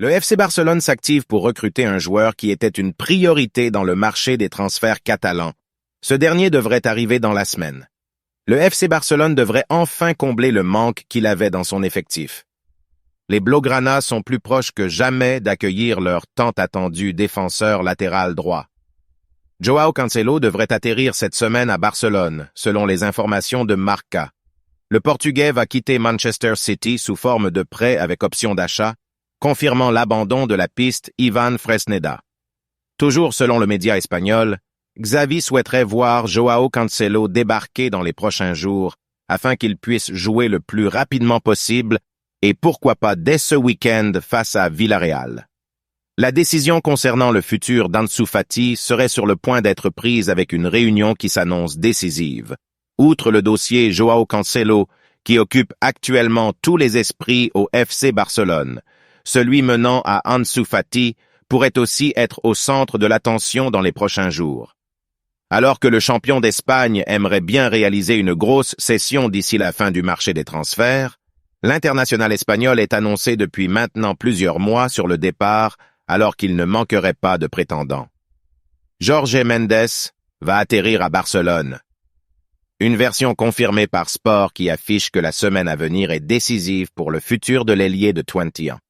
Le FC Barcelone s'active pour recruter un joueur qui était une priorité dans le marché des transferts catalans. Ce dernier devrait arriver dans la semaine. Le FC Barcelone devrait enfin combler le manque qu'il avait dans son effectif. Les Blaugrana sont plus proches que jamais d'accueillir leur tant attendu défenseur latéral droit. Joao Cancelo devrait atterrir cette semaine à Barcelone, selon les informations de Marca. Le Portugais va quitter Manchester City sous forme de prêt avec option d'achat, confirmant l'abandon de la piste Ivan Fresneda. Toujours selon le média espagnol, Xavi souhaiterait voir Joao Cancelo débarquer dans les prochains jours afin qu'il puisse jouer le plus rapidement possible et pourquoi pas dès ce week-end face à Villarreal. La décision concernant le futur d'Ansu Fati serait sur le point d'être prise avec une réunion qui s'annonce décisive. Outre le dossier Joao Cancelo, qui occupe actuellement tous les esprits au FC Barcelone, celui menant à Ansu Fati pourrait aussi être au centre de l'attention dans les prochains jours. Alors que le champion d'Espagne aimerait bien réaliser une grosse session d'ici la fin du marché des transferts, l'international espagnol est annoncé depuis maintenant plusieurs mois sur le départ alors qu'il ne manquerait pas de prétendants. Jorge Mendes va atterrir à Barcelone. Une version confirmée par Sport qui affiche que la semaine à venir est décisive pour le futur de l'ailier de 20 ans.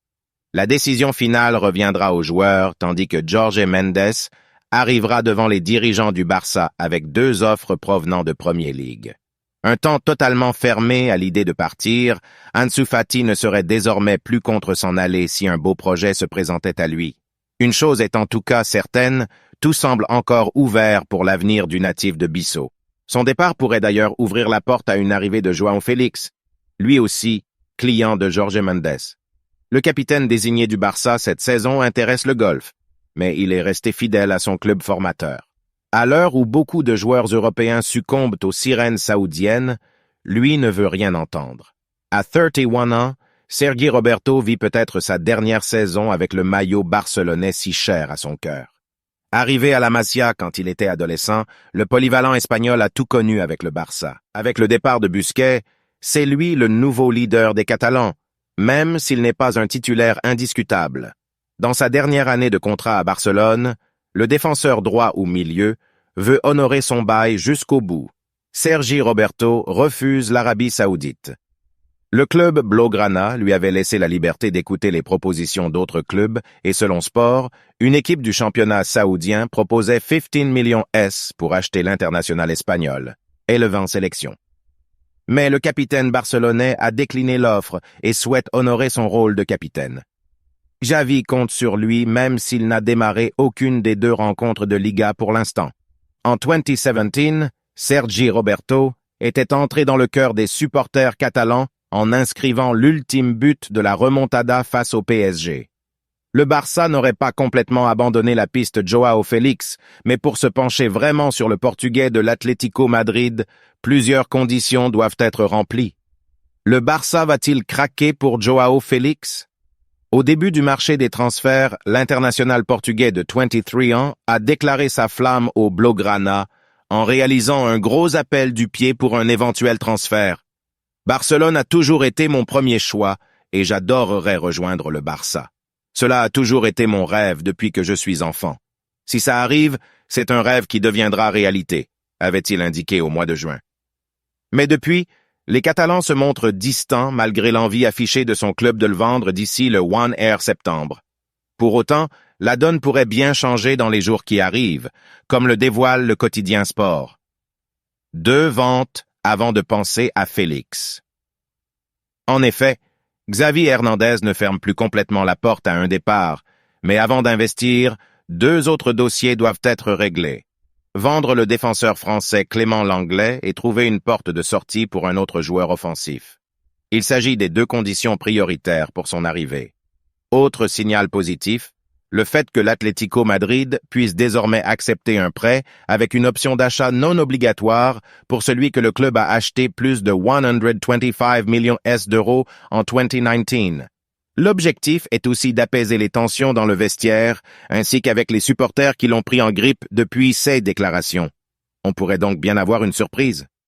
La décision finale reviendra aux joueurs tandis que Jorge Mendes arrivera devant les dirigeants du Barça avec 2 offres provenant de Premier League. Un temps totalement fermé à l'idée de partir, Ansu Fati ne serait désormais plus contre s'en aller si un beau projet se présentait à lui. Une chose est en tout cas certaine, tout semble encore ouvert pour l'avenir du natif de Bissau. Son départ pourrait d'ailleurs ouvrir la porte à une arrivée de João Félix, lui aussi client de Jorge Mendes. Le capitaine désigné du Barça cette saison intéresse le golf, mais il est resté fidèle à son club formateur. À l'heure où beaucoup de joueurs européens succombent aux sirènes saoudiennes, lui ne veut rien entendre. À 31 ans, Sergi Roberto vit peut-être sa dernière saison avec le maillot barcelonais si cher à son cœur. Arrivé à la Masia quand il était adolescent, le polyvalent espagnol a tout connu avec le Barça. Avec le départ de Busquets, c'est lui le nouveau leader des Catalans, même s'il n'est pas un titulaire indiscutable. Dans sa dernière année de contrat à Barcelone, le défenseur droit ou milieu veut honorer son bail jusqu'au bout. Sergi Roberto refuse l'Arabie Saoudite. Le club Blaugrana lui avait laissé la liberté d'écouter les propositions d'autres clubs et selon Sport, une équipe du championnat saoudien proposait 15 millions S pour acheter l'international espagnol, élevant sélection. Mais le capitaine barcelonais a décliné l'offre et souhaite honorer son rôle de capitaine. Xavi compte sur lui même s'il n'a démarré aucune des 2 rencontres de Liga pour l'instant. En 2017, Sergi Roberto était entré dans le cœur des supporters catalans en inscrivant l'ultime but de la remontada face au PSG. Le Barça n'aurait pas complètement abandonné la piste Joao Félix, mais pour se pencher vraiment sur le Portugais de l'Atlético Madrid, plusieurs conditions doivent être remplies. Le Barça va-t-il craquer pour Joao Félix? Au début du marché des transferts, l'international portugais de 23 ans a déclaré sa flamme au Blaugrana en réalisant un gros appel du pied pour un éventuel transfert. Barcelone a toujours été mon premier choix et j'adorerais rejoindre le Barça. Cela a toujours été mon rêve depuis que je suis enfant. Si ça arrive, c'est un rêve qui deviendra réalité, avait-il indiqué au mois de juin. Mais depuis, les Catalans se montrent distants malgré l'envie affichée de son club de le vendre d'ici le 1 Air septembre. Pour autant, la donne pourrait bien changer dans les jours qui arrivent, comme le dévoile le quotidien Sport. 2 ventes avant de penser à Félix. En effet, Xavi Hernandez ne ferme plus complètement la porte à un départ, mais avant d'investir, 2 autres dossiers doivent être réglés. Vendre le défenseur français Clément Lenglet et trouver une porte de sortie pour un autre joueur offensif. Il s'agit des 2 conditions prioritaires pour son arrivée. Autre signal positif, le fait que l'Atlético Madrid puisse désormais accepter un prêt avec une option d'achat non obligatoire pour celui que le club a acheté plus de 125 millions d'euros en 2019. L'objectif est aussi d'apaiser les tensions dans le vestiaire, ainsi qu'avec les supporters qui l'ont pris en grippe depuis ces déclarations. On pourrait donc bien avoir une surprise.